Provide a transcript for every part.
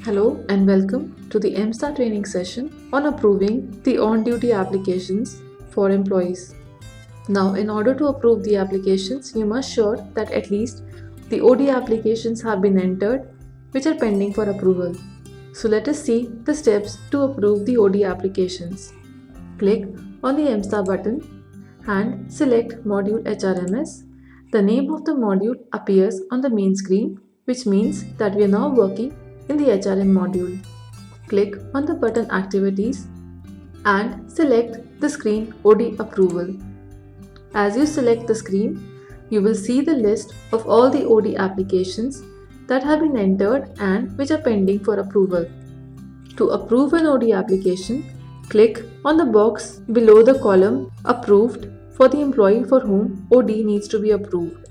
Hello and welcome to the MSTAR training session on approving the on-duty applications for employees. Now, in order to approve the applications, you must sure that at least the OD applications have been entered which are pending for approval. So let us see the steps to approve the OD applications. Click on the MSTAR button and select Module HRMS. The name of the module appears on the main screen, which means that we are now working in the HRM module. Click on the button Activities and select the screen OD Approval. As you select the screen, you will see the list of all the OD applications that have been entered and which are pending for approval. To approve an OD application, click on the box below the column Approved for the employee for whom OD needs to be approved.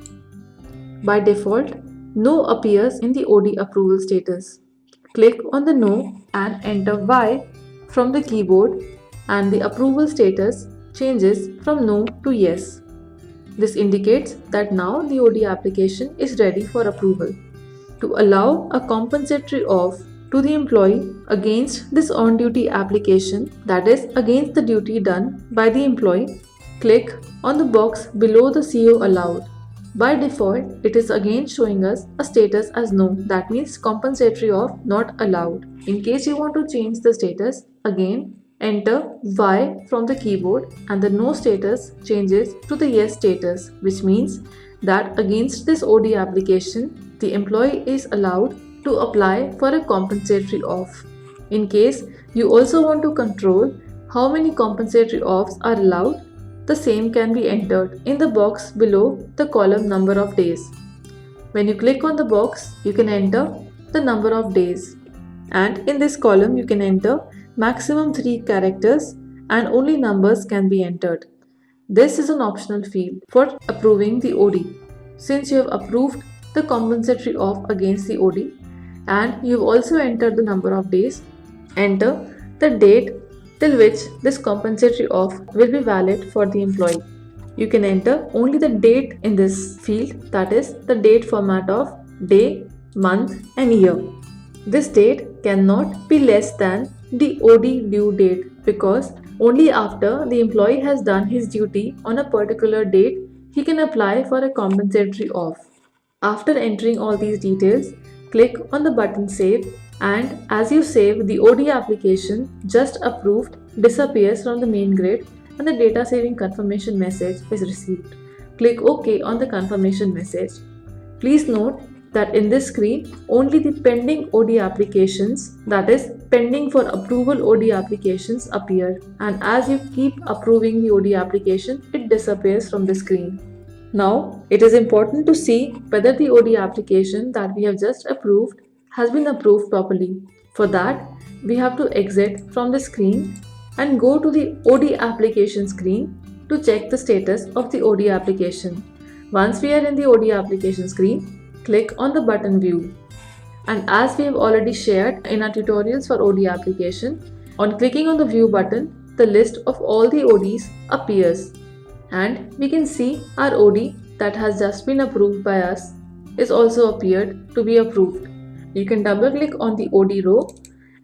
By default, No appears in the OD approval status. Click on the No and enter Y from the keyboard and the approval status changes from No to Yes. This indicates that now the OD application is ready for approval. To allow a compensatory off to the employee against this on-duty application, that is, against the duty done by the employee, click on the box below the CO allowed. By default, it is again showing us a status as no, that means compensatory off not allowed. In case you want to change the status, again enter Y from the keyboard and the no status changes to the yes status, which means that against this OD application, the employee is allowed to apply for a compensatory off. In case you also want to control how many compensatory offs are allowed, the same can be entered in the box below the column number of days. When you click on the box, you can enter the number of days. And in this column, you can enter maximum 3 characters and only numbers can be entered. This is an optional field for approving the OD. Since you have approved the compensatory off against the OD and you have also entered the number of days, enter the date till which this compensatory off will be valid for the employee. You can enter only the date in this field, that is the date format of day, month and year. This date cannot be less than the OD due date because only after the employee has done his duty on a particular date, he can apply for a compensatory off. After entering all these details, click on the button Save, and as you save, the OD application just approved disappears from the main grid and the data saving confirmation message is received. Click OK on the confirmation message. Please note that in this screen, only the pending OD applications, that is pending for approval OD applications, appear, and as you keep approving the OD application, it disappears from the screen. Now, it is important to see whether the OD application that we have just approved has been approved properly. For that, we have to exit from the screen and go to the OD application screen to check the status of the OD application. Once we are in the OD application screen, click on the button View. And as we have already shared in our tutorials for OD application, on clicking on the View button, the list of all the ODs appears. And we can see our OD that has just been approved by us is also appeared to be approved. You can double click on the OD row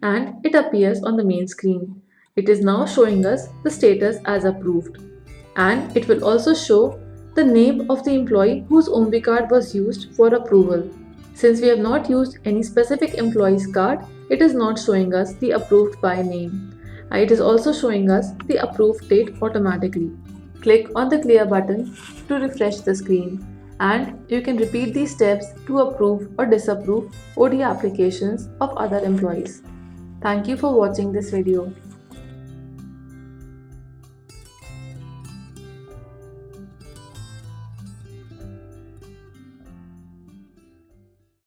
and it appears on the main screen. It is now showing us the status as approved. And it will also show the name of the employee whose OMB card was used for approval. Since we have not used any specific employee's card, it is not showing us the approved by name. It is also showing us the approved date automatically. Click on the Clear button to refresh the screen, and you can repeat these steps to approve or disapprove OD applications of other employees. Thank you for watching this video.